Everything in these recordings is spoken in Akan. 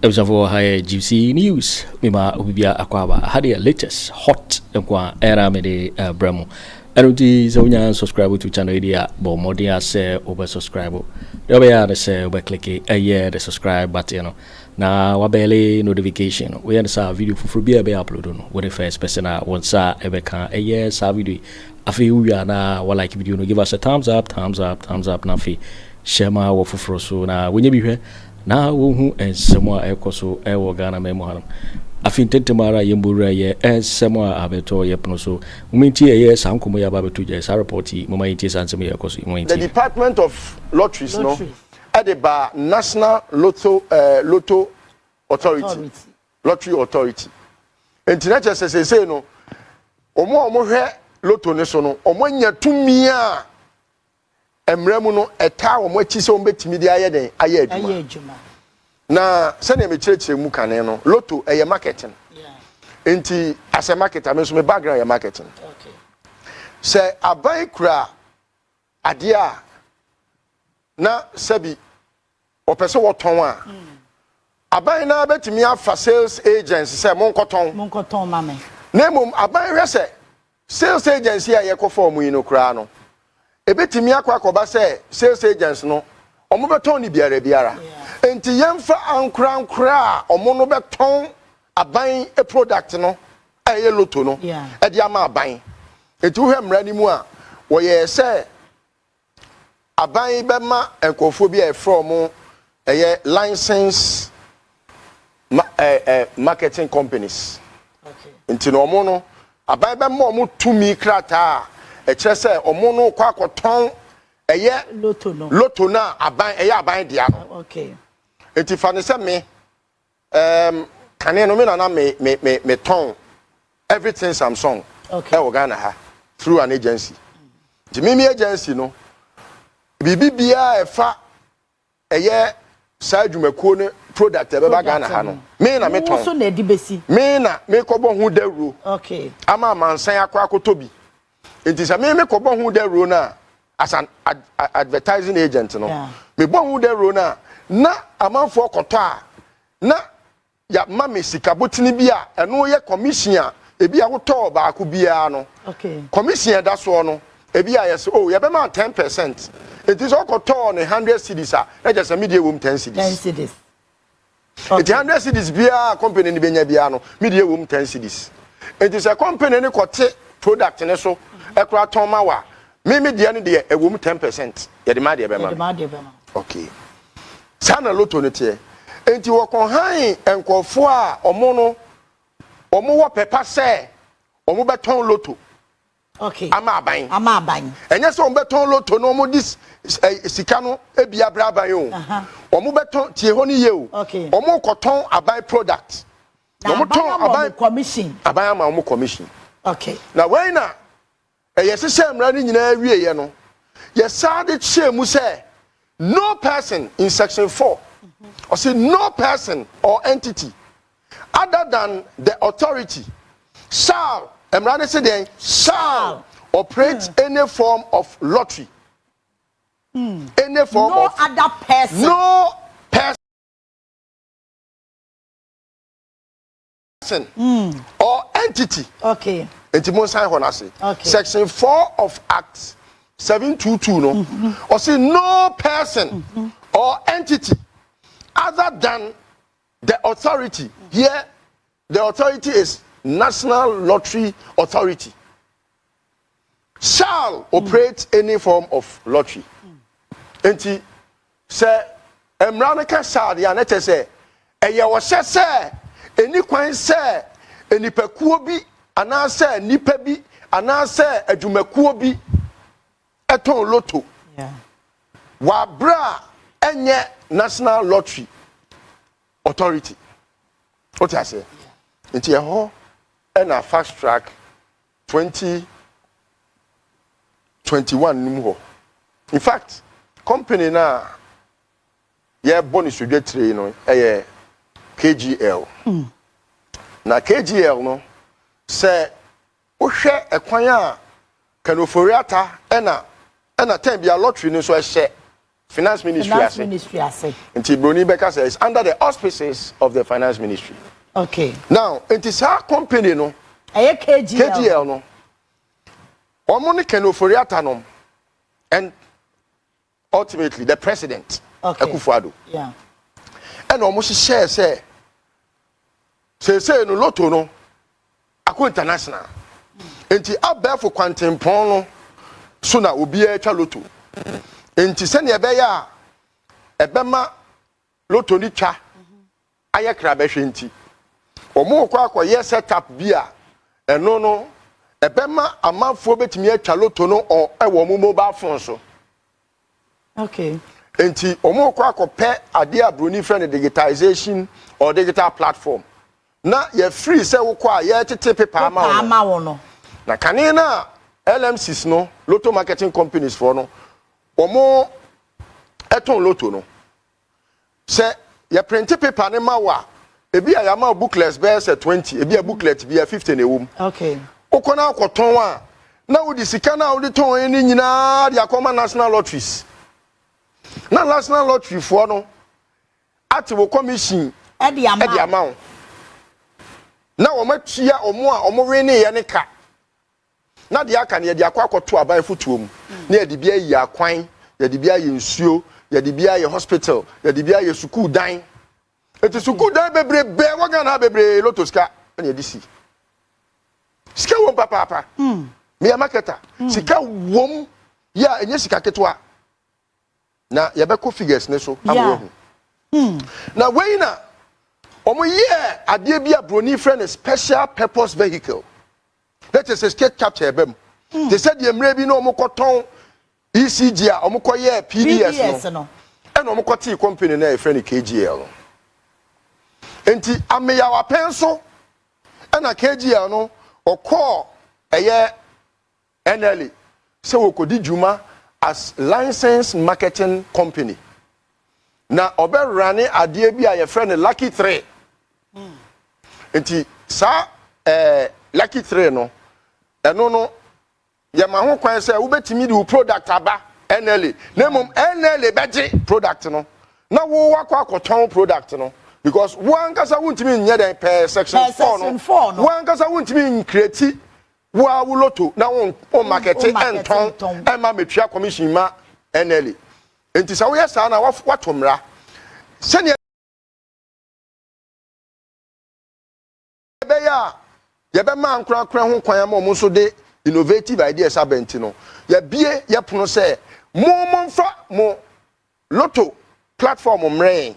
for high GC news. Mima ubibia akwaba had the latest hot kwa era me de bremo. Enuti zonya subscribe to channel idea bo modia say over subscribe. The way say over click the subscribe button. Na wabele notification. We understand video for be upload no. When the first person once ever can sa video. Afi we are na like video no give us a thumbs up na fi share ma wo foforo so na wenye bi hwe na wo hu ensemo a ekoso e wo Ghana memo hanum afi ntentemara yembura ye ensemo a abeto ye pno so uminti ye sankomo ya babeto je sa report mama yiti sansemo ye ekoso uminti the Department of Lotteries no at the bar National Lotto Authority Lottery Authority internet say no omo hwe lotto ne so no omo nya tumi a emremu no eta omo achi se omo betimi di aye den aye aduma na se na me kirekire mu kane no lotto eye marketing enti as a marketer me so me background eye marketing okay se abai kura ade a na sabi opese woton a abai na betimi afa sales agents se monkoton mame na mum abai hwe se sales agency a yekoform yi no kura no ebetimi akwakoba say sales agents no omo beton ni biara enti yemfa ankra omo no beton aban a product no eye lotto no e dia ma aban enti wo hemra ni mu a wo ye say aban be ma enkofo bi e from eye license marketing companies okay enti no omo no aban be ma omo tumi krata e kire se omo no kwa akoton eye lotto na aban eye aban dia no okay enti fa ne se me kane no me na me ton everything Samsung okay e Ghana ha through an agency the mimi agency no bibia e fa eye sa adwumakuo ne product e be ba Ghana ha no me na me ton so na edi besi me na me kobo hu dawro okay ama mansan akotobi enti sa me kobo hu dawro na as an advertising agent no me bo hu dawro na amanfo koto a na ya mama sika botini bia eno ye commission a ebi a woto ba ko bia no okay commission da so no ebi a yes oh ye be ma 10% it is all koto on 100 cedis a na just media wom 10 cedis it 100 cedis bia company ni benya bia no media wom 10 cedis it is a company ni kote product ne so e kura ton ma wa me media ni de e wom 10% ye de ma de be ma okay sana lotto ne tie enti wo kon han enkofo a omo wo pepa se omo beton lotto okay ama aban enye se omo beton lotto no omo dis sika no ebia bra aban o omo beton tie ho ni ye o okay omo koton aban product omo ton aban commission aban ama omo commission okay na when na yes se mra ni nyina wie ye no yes sade chemu se no person in section 4 or say no person or entity other than the authority shall emrade say then shall operate any form of lottery any form no of other person no person or entity okay entity sign honase okay section 4 of act 722 no or say no person or entity other than the authority here the authority is National Lottery Authority shall operate any form of lottery enti say emranaka shall ya na say eye wo say eni kwan say enipakuo bi ana say nipa bi ana say adwumakuo bi eton lotto wa bra enye National Lottery Authority what I say nti ho na fast track 2021 nim ho in fact company na ye bonus udwetire no KGL na KGL no say wo hwe ekwan a Ken Ofori-Atta na time bia lottery no so ehye finance ministry. Finance ministry, I say. Until Bruni Becker says under the auspices of the finance ministry. Okay. Now, it is our company, no. KGL, no. Omoni Ken Ofori-Atta, and ultimately the president, Akufo Addo. Yeah. And almost share say no lotto no. Ako international. Enti abẹ for quantum pono so na obi e twa lotto. Enti se ne ebe ya ebema lotto ni twa aye kra be hwe nti. Omo kwa akoye setup bia eno no ebema amanfo betimi atwa lotto no o ewo mo mobile phone so. Okay. Enti omo kwa akopɛ ade abroni friend digitization or digital platform. Na ye free say wo kwa ye tete paper ama wo. Na kane na LMCs no lotto marketing companies for no omo eton lotto no say ye print paper ne ma wa ebi ya ma booklets be say 20 ebi a booklet bi 50 na ewum. Okay. Okona akoton a na wo di sika na wo di ton eni nyina di akoma national lotteries. Na national lottery for no at wo commission e di amount na wo matua omo a omo we ne ye ne ka na de aka ne ye de akwakoto aban futuo mu na ye de bia yi akwan ye de bia ye nsuo ye de bia ye hospital ye de bia ye school dan eti school dan bebrebe waga na bebre lotoska na ye disi sika wo papa me ya marketer sika wom ya enye sika ketwa na ye be ko figures ne so amro hu na we na omo ye ade bia broni friend a special purpose vehicle. Let us state capture ebem. They said the emre bi no omo koton ECG a omo koye PDS no. And omo koti company na e friend KGL. Enti Aremeyaw Anas na KGL no okọ eye NLA se wo kodi juma as licensed marketing company. Na obe rane ade bi a ye friend Lucky 3. Enti sa Lucky 3 no eno no ye ma ho kwan say wo betimi di product aba NLA na mom NLA beje product no na wo wakọ akoton product no because one kasa wuntimi nye den per section 4 no one kasa wuntimi create wo awuloto na wo market and ton e ma metua commission ma NLA enti sa wo yesa na watomra sene ye be man kran ho kwan ma mo so de innovative ideas abenti no ye bie ye pono say mo mfa mo lotto platform mre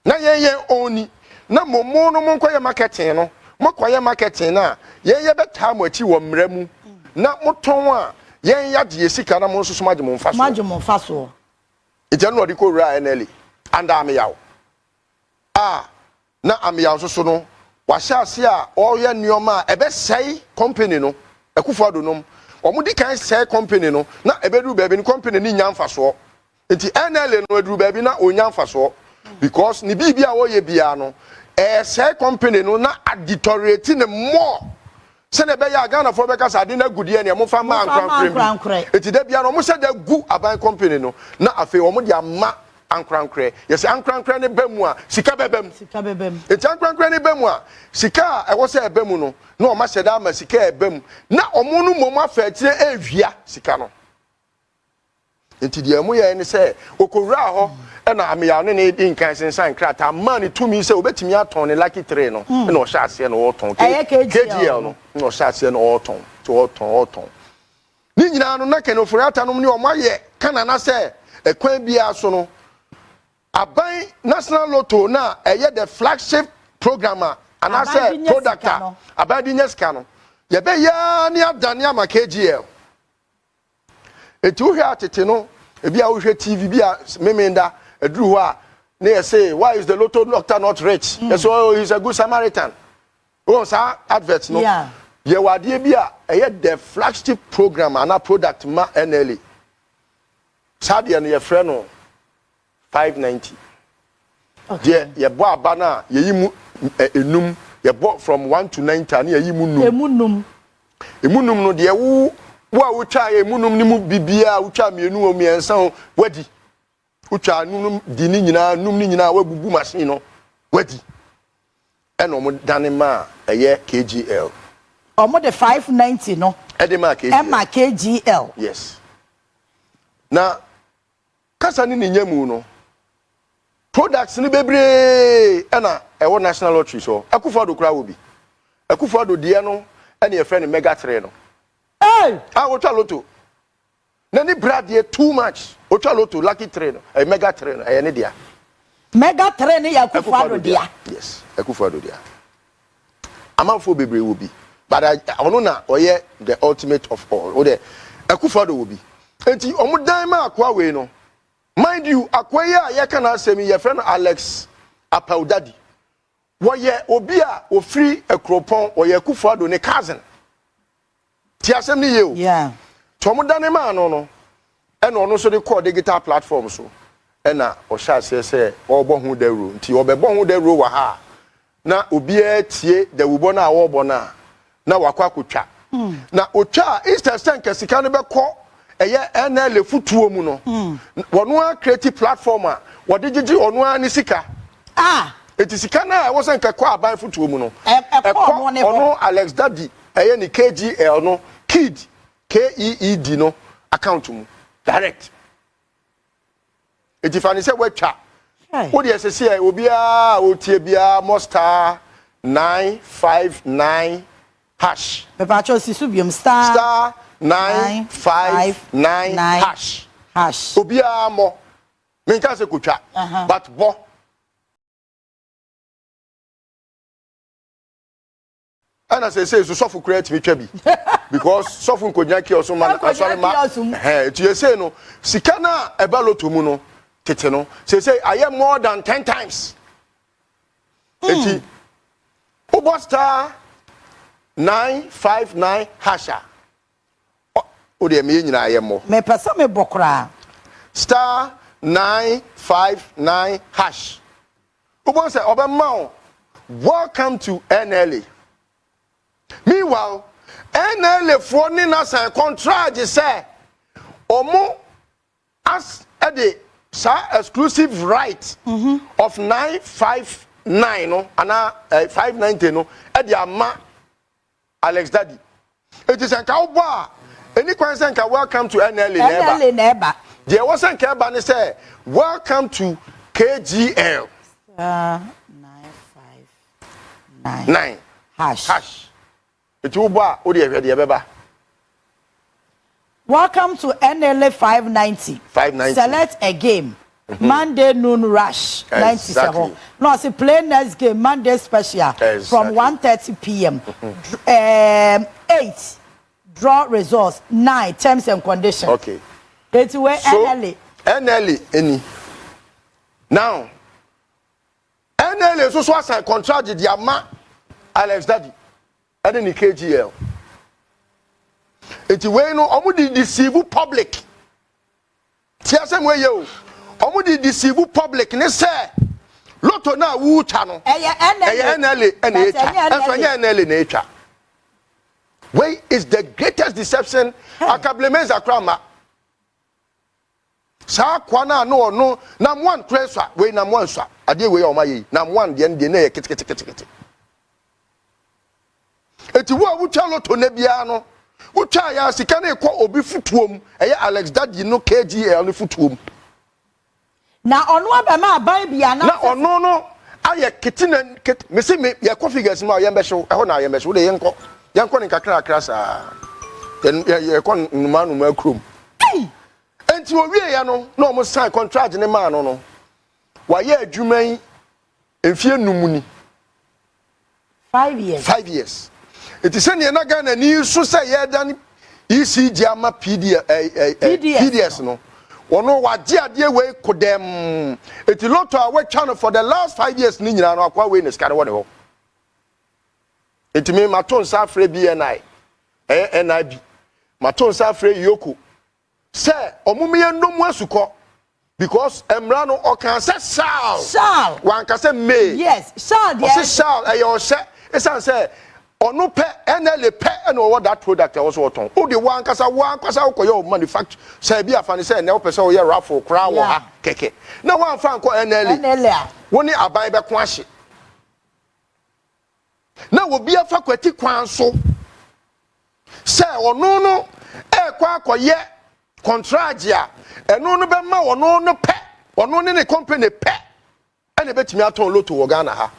na ye oni na mo no mo kwaye marketing no mo kwaye marketing na ye beta mo achi wo mra mu na mo ton a ye ya de sika na mo so so magye mo mfa so ije no de ko ra NLA and Aremeyaw na Aremeyaw so no washase a oye nioma ebe sei company no Akufo Addo no omo di kan sei company no na ebedu baabi ni company ni nya mfaso enti NLA no edu baabi na onya mfaso because ni bibia wo ye bia no sei company no na additorate ne more se ne be ya Ghana for be kasa de na gudie ne mo fa ma ankran enti da bia no mo se da gu aban company no na afi omo di ama ankrankre yes ankrankre ne bemu a sika bebem eti ankrankre ne bemu a sika e wo se ebemu no na o ma hyeda ama sika ebem na omo no mom afa tire ehwia sika no enti de amu ye ne se okowura ho e na Aremeyaw ne di nkan sensan krata man tumi se obetimi aton ne Lucky 3 no na o sha ase na o ton KGL no na o sha ase na o ton ni nyina no na Ken Ofori-Atta no ne o ma ye kana na se ekwan bia so no aban national lotto na eye the flagship programmer and I say product aban di nyeska no ye be ya ni adane ama KGL etu hwe atete no e bia wo hwe TV bia memenda eduru ho a na ye say why is the lotto doctor not rich so he's a good Samaritan oh sa advert no ye wade bia eye the flagship programmer and product ma NLA Sadia ne ye frɛ no 590. Okay. Ye bo abana ye yimu enum ye bo from 1 to 90 and ye yimu num. Emunum no de wo a wo twa emunum ni mu bibia wo twa mienu o miensa wadi. utwa num di ni nyina num ni nyina wabubu machine no wadi eno mo dane ma eye KGL omo de 590 no edema KGL Emma KGL yes na kasa ni nyamu no products ni bebre ena ewo national lottery so Akufo Addo kura wo bi Akufo Addo de no ena ye friend mega 3 no wo twa lotto na ni brad ye too much wo twa lotto lucky 3 no mega 3 no ne dia mega 3 ni Akufo Addo dia yes Akufo Addo dia amanfo bebre wo bi but ono na oye the ultimate of all o de Akufo Addo wo bi enti omudan ma akwa we no mind you akwaya ye kana asemi ye friend Alex Apaudadi wo ye obi a ofri ekropon wo ye Akufo Addo ne cousin ti asem ni ye o yeah to omudan ma no e no so de call digital platform so e na o sha se obo hu dawro nti obebo hu dawro wa ha na obi a tie dawubo na awobo na wakwa kotwa na otwa Easter Stank sika no be ko eye NL futuo mu no wono a creative platform a wode gigi ono a ni sika eti sika na wo senka ko aban futuo mu no ono Alex Daddy eye ni KGL no kid KEED no account mu direct eti fani se wetwa wo de sese obi a otie bia monster 959 hash Pepacho Sisubium star 959 hash obia mo menka se kotwa but bo ana say so sofu create me twa bi because sofu nkonya ki oso man asore ma tu you say no sika na eba loto mu no tete no say I am more than 10 times eti obo star 959 hasha o de me nyina ayemo me pesa me bokra star 959 hash obo say obema welcome to NLA. Meanwhile NLA for ni na sign contract say omo as a the exclusive right of 959 no ana 590 no e de ama Alex Daddy. It is enka obo a any question can welcome to NLA neighbor. There was an eba ni say welcome to KGL 959 hash. It obo a o de beba. Welcome to NLA 590. Select a game. Monday noon rush 97. No, it's a play next game Monday special from 1:30 p.m. 8 draw results 9 terms and conditions. Okay. It's where NLA any. Now NLA so sign contract the ama Alex Daddy and then the KGL. It's way no omo di deceive public. Tia sem way yo. Omo di deceive public ne say lotto na wu cha no. NLA and NLA na echa. Way is the greatest deception akablemens akrama. Sa kwana no nam one treasure we nam one swa ade we o mayi nam one de na ye kit. Eti wo awucha lotto na bia no wucha ya sika na ekọ obi futuom eye Alex Daddy no KGL no futuom na ono abema aban bia na ono no aye kitina me se me ye configures ma ye mbehwe eho na ye mbehwe de yenko ni kakra sa ye kon numanu ma krom enti owie ya no na omo sign contract ne ma no wa ye adwuman enfie numuni 5 years it is any na Ghana ni so say ye dan ECG ama PDS no ono waje ade we kodem eti lotto a we channel for the last 5 years ni nyina no akwa we ne skare woni ho eti me maton sa frɛ BNI NIB maton sa frɛ Yoko say omume ndomu asuko because emra no o kan say shall wan ka say may yes shall there shall ayo she esan say ono pe NLA pe na owo that product e wo so oton o de wan kasa okoye manufacture say bia fa ne say na wo pese wo ye raffle kra wo ha keke na wan fa nko NLA woni aban be ko ahye na wo bia fa kwati kwan so say ono no e kwa akoye contract ya eno no be ma ono no pe ono ne company pe ene betimi aton loto wo Ghana ha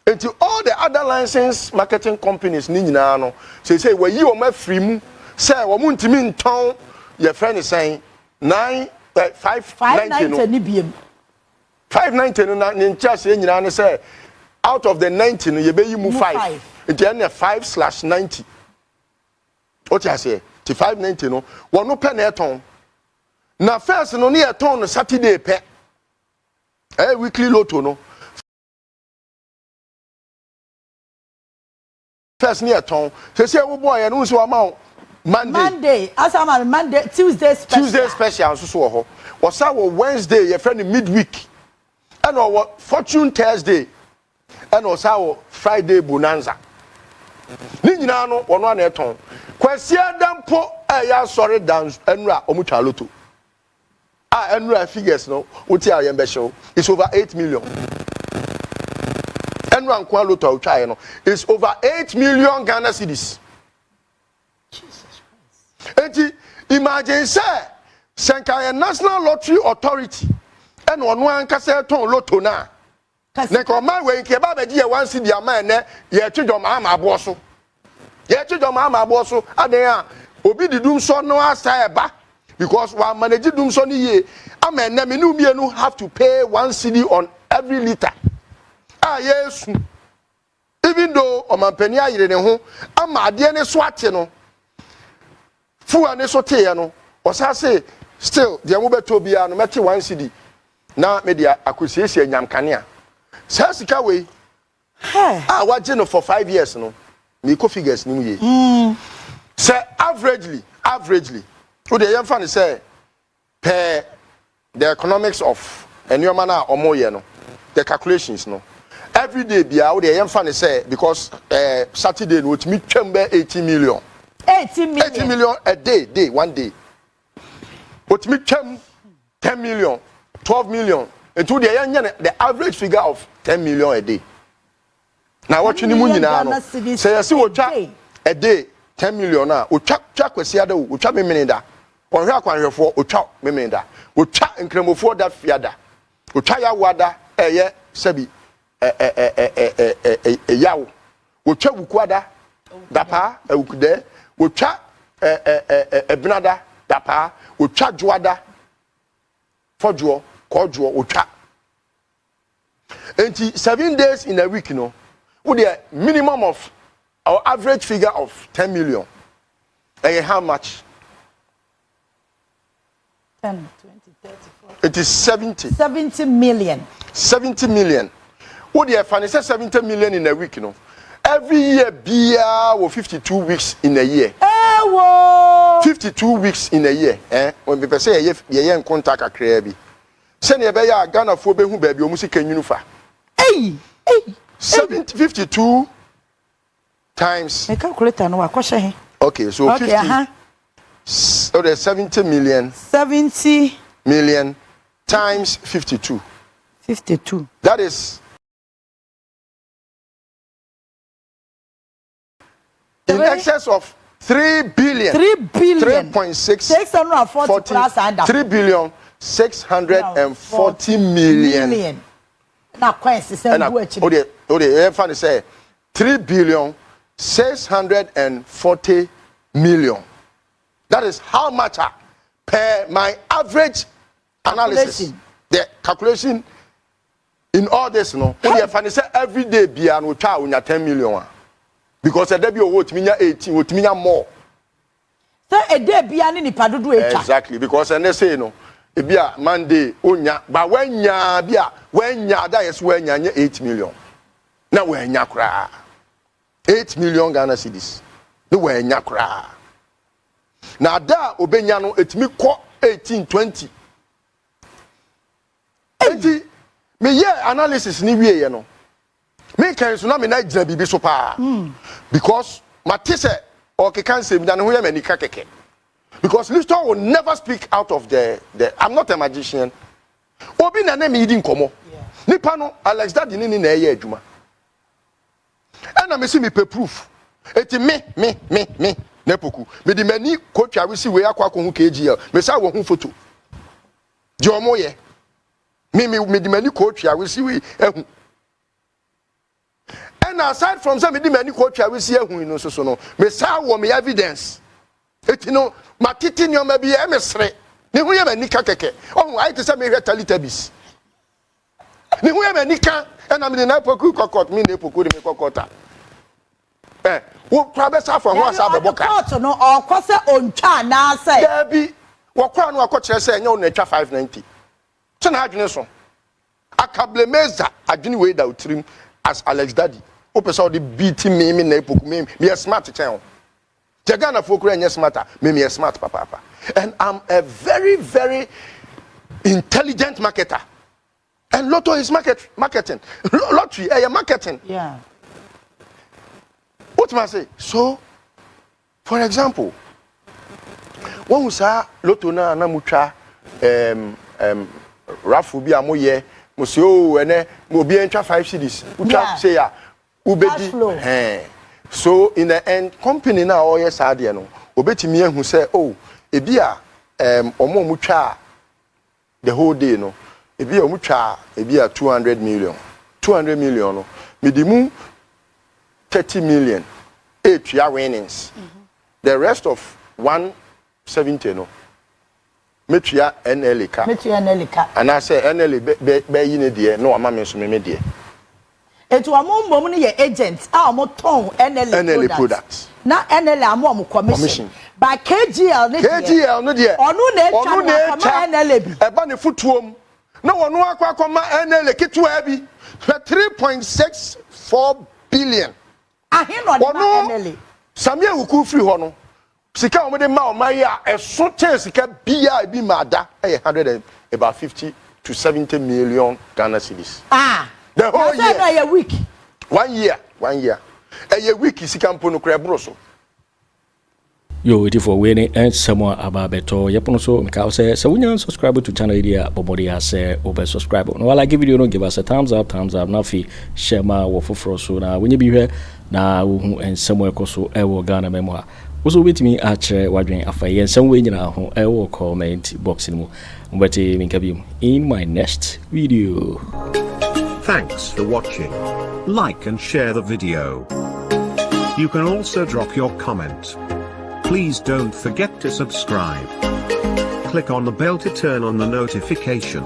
until all the other licensed marketing companies ni nyina no say we yi o ma free mu say wo mu ntimi nton your friend is saying 590 ni biem 590 no na ni ncha say nyina no say out of the 90 no ye be yi mu 5 until na 5/90 what you say to 590 no wo no pe na eton na first no na eton no Saturday pe weekly lotto no first near town. Say we boy and so amount Monday. Asama Monday, Tuesday special so ho. Was our Wednesday your friend midweek. And our Fortune Thursday. And also our Friday bonanza. Ni nyina no ono na eton. Kwasi adampo ya sorry dance enra omucha loto. Enra figures no. Uti ayembe show. It's over 8 million. It's over 8 million Ghana cedis. Jesus Christ. And imagine say Senkai National Lottery Authority and one kase ton lotto na. Ne ko man we nke ba be one cedi ama ne ye twedom ama aboso. Ye twedom ama aboso aden a obi didum so no asa eba because one manage dum so ni ye ama ne me no mienu have to pay 1 cedi on every liter. Yes, even though omampani ayire ne ho ama ade ne so ate no fu ane so te ye no osa say still de mo beto bia no meti 1 cedi na media akosiesie nyamkane a sa sika we waje no for 5 years no me ko figures ni mu ye say averagely wo de yemfa ne say per the economics of enyoma na omoye no the calculations no every day bia wo de yemfa ne say because Saturday no otimi twembe 80 million a day one day otimi twem 10 million 12 million into the the average figure of 10 million a day na what ni mu nyina no say yesi wo twa a day 10 million na o twa kwasi ada o twa memene da onhwe akwanhwefo o twa memene da o twa nkremofo da fiada o twa ya wada eye sabi yawo o twa wukwada dapa ewukude o twa ebnada dapa o twa joada fojo kojo o twa enti 7 days in a week no with a minimum of our average figure of 10 million. And how much? 10, 20, 30, 40. It is 70. 70 million. 70 million. What the funny say 70 million in a week, you know. Every year, beer or 52 weeks in a year. 52 weeks in a year. When people say ye in contact a crabby. Send your baby Ghana for be who baby almost can unifa. Hey. 52 times. I calculate no question. Okay, so 50. So there's 70 million. 70 million times 52. 52. That is in excess of 3 billion. 3 billion. 3.6. 640 plus and 3 billion 640 million. Now, question the say 3 billion 640 million. That is how much per my average analysis. The calculation in all this, no. Only say every day be an ucha unya 10 million. Because a day be what minya 18, what minya more. So a day be an ni padudu echa. Exactly, because and they say no. It be a Monday unya, but when ya be when ya that is when ya 8 million. Now when ya kra 8 million Ghana cedis. No when ya kra. Now da obenya no etimi ko 18-20. Enti me ye analysis ni wie ye no. Me can so na me na gyina bibi so pa. Because matise or kekan say me na ho ya manika keke. Because Liston will never speak out of the I'm not a magician. Obi na na me yidi nkomo. Nipa no Alex Daddy ni na eye adwuma. And I see me pay proof. Eti me nepoku. Me di mani coach awisi we akwa ko hu KGL. Me say wo hu photo. Di omo ye. Me di mani coach awisi we ehu. And aside from some me di mani coach awisi ehu no so no. Me say wo me evidence. Eti no matiti nyoma bi e mesre. Ne hu ye mani ka keke. Oh I to say me hwe talitabis. Ne hu ye mani ka and I'm the NAPO court, me nepoku de me kokota. Wo prabe sa for ho asa be boka. Court no or kwase ontwa na say. Gabby, wo kwa no akokere say nya na twa 590. So na adwene so. Akablemeza adwene we da utrim as Alex Daddy. O pesa de beat me nepoku me smart chen. Jagana fokura nya smarter, me smart papa. And I'm a very very intelligent marketer. And Lotto is marketing. Lottery, marketing. Yeah. What must I say? So, for example, when we say Lotto na mucha rafu bi amoye, musio ene mo bi entra 5 cedis. Ucha say ya ubedi. So in the end, company na oye saade no, obetimi ehu say oh, ebia omo mucha the whole day no. Ebi omutwa ebi a 200 million no medimu 30 million 8 year winnings. The rest of 170 no metua NLA ka and I say NLA be yine de no ama me so me de etu amombom ne ye agent a omoton NLA products na NLA amom commission by KGL no de onu na etwa NLA bi eba ne futuom na wonu akwa NLA kitua bi 3.6 billion ahino na NLA Sammy Awuku free ho no sika o de ma o mai a eso chance sika bia bi ma da 150 to 70 million Ghana cedis. The whole year. A week. 1 year. A week sika mpo no kra bro so. Yo, it for winning and someone about beto. Yapono so Mikao says so when you subscribe to channel idea Bobody has over subscribe. No, I give video, don't give us a thumbs up, now fee share my waffle so now when you be here now and somewhere also ever Ghana memoir. Also with me otchere wondering after some way now I will comment boxing but in my next video. Thanks for watching. Like and share the video. You can also drop your comment. Please don't forget to subscribe. Click on the bell to turn on the notification.